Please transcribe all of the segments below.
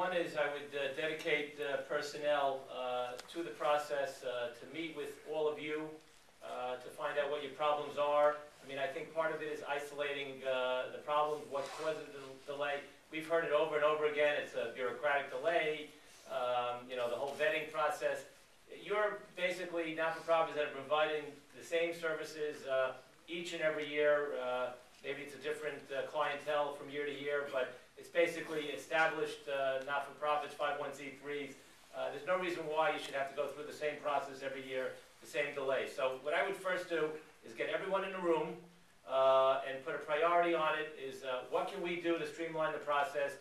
One is I would dedicate personnel to the process to meet with all of you to find out what your problems are. I mean, I think part of it is isolating the problems, what causes the delay. We've heard it over and over again. It's a bureaucratic delay, you know, the whole vetting process. You're basically not-for-profits that are providing the same services each and every year. Maybe it's a different clientele from year to year, but it's basically established not-for-profits, 501c3s. There's no reason why you should have to go through the same process every year, the same delay. So what I would first do is get everyone in the room and put a priority on it, is what can we do to streamline the process?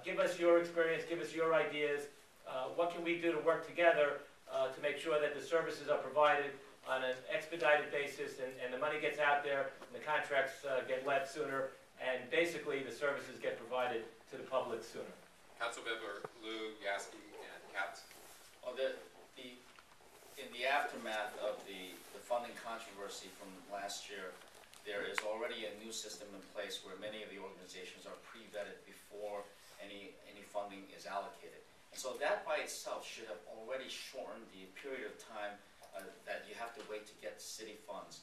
Give us your experience, give us your ideas. What can we do to work together to make sure that the services are provided on an expedited basis and the money gets out there and the contracts get let sooner and basically the services get provided to the public sooner. Councilmember Lou, Yassky, and Katz. Well, in the aftermath of the funding controversy from last year, there is already a new system in place where many of the organizations are pre-vetted before any funding is allocated. And so that by itself should have already shortened the period of time that you have to wait to get city funds.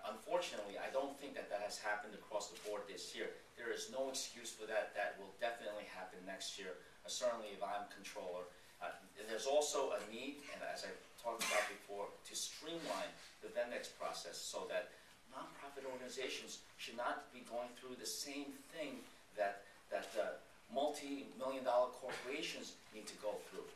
Unfortunately, I don't think that has happened across the board this year. There is no excuse for that. That will definitely happen next year, certainly if I'm controller. There's also a need, and as I talked about before, to streamline the Vendex process so that nonprofit organizations should not be going through the same thing that multi-million-dollar corporations need to go through.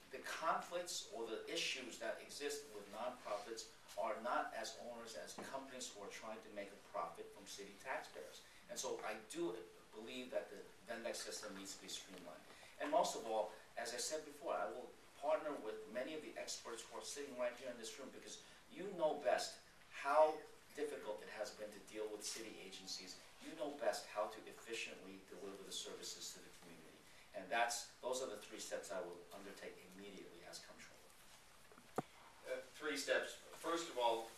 The conflicts or the issues that exist with nonprofits are not as onerous as companies who are trying to make a profit from city taxpayers. And so I do believe that the Vendex system needs to be streamlined. And most of all, as I said before, I will partner with many of the experts who are sitting right here in this room, because you know best how difficult it has been to deal with city agencies. You know best how to efficiently deliver the services to the community. And those are the 3 steps I will undertake immediately as Comptroller. 3 steps. First of all,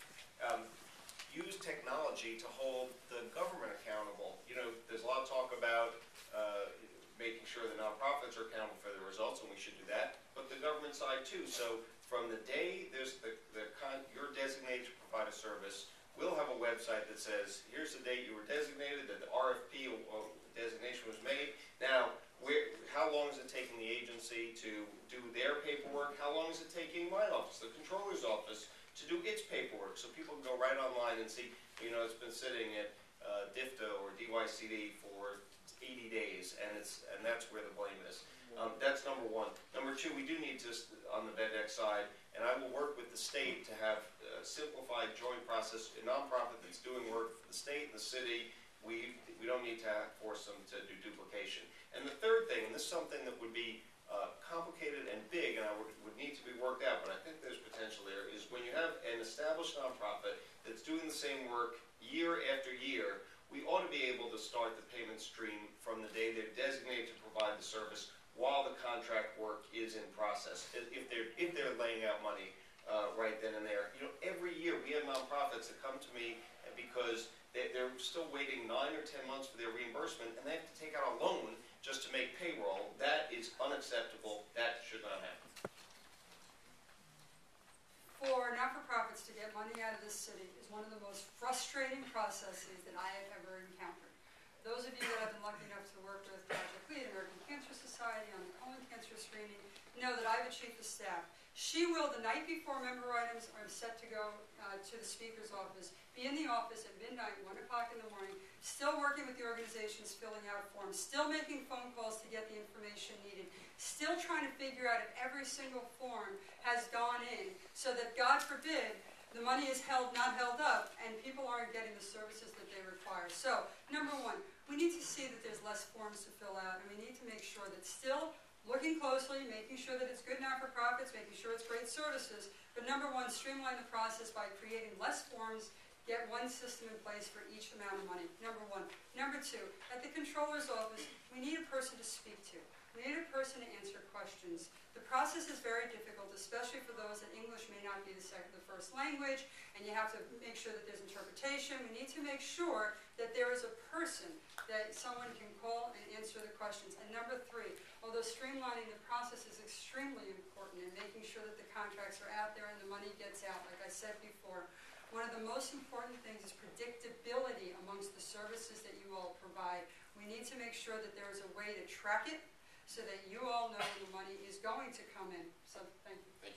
use technology to hold the government accountable. You know, there's a lot of talk about making sure the nonprofits are accountable for the results, and we should do that, but the government side too. So from the day you're designated to provide a service, we'll have a website that says, here's the date you were designated, that the RFP designation was made. Now, how long is it taking the agency to do their paperwork? How long is it taking my office, the Comptroller's office, to do its paperwork? So people can go right online and see, you know, it's been sitting at DFTA or DYCD for 80 days, and that's where the blame is. That's number 1. Number 2, we do need to, on the Vendex side, and I will work with the state to have a simplified joint process. A nonprofit that's doing work for the state and the city, we don't need to force them to do duplication. And the third thing, and this is something that would be complicated and big, and would need to be worked out, but I think there's potential there, is when you have an established nonprofit that's doing the same work year after year, we ought to be able to start the payment stream from the day they're designated to provide the service while the contract work is in process, if they're laying out money right then and there. You know, every year we have nonprofits that come to me because they're still waiting 9 or 10 months for their reimbursement, and they have to take out a loan just to make payroll. That is unacceptable. That should not happen. For not-for-profits to get money out of this city is one of the most frustrating processes that I have ever encountered. Those of you that I've been lucky enough to work with Project Lead, American Cancer Society, on the colon cancer screening, know that I have a chief of staff. She will, the night before member items are set to go to the speaker's office, be in the office at midnight, 1 o'clock in the morning, still working with the organizations, filling out forms, still making phone calls to get the information needed, still trying to figure out if every single form has gone in, so that, God forbid, the money is not held up, and people aren't getting the services that they require. So, number 1, we need to see that there's less forms to fill out, and we need to make sure that still looking closely, making sure that it's good not-for-profits, making sure it's great services, but number 1, streamline the process by creating less forms, get one system in place for each amount of money, number 1. Number 2, at the Comptroller's office, we need a person to speak to. We need a person to answer questions. The process is very difficult, especially for those that English may not be the first language, and you have to make sure that there's interpretation. We need to make sure that there is a person that someone can call and answer the questions. And number 3, although streamlining the process is extremely important and making sure that the contracts are out there and the money gets out, like I said before, one of the most important things is predictability amongst the services that you all provide. We need to make sure that there is a way to track it so that you all know when the money is going to come in. So, thank you.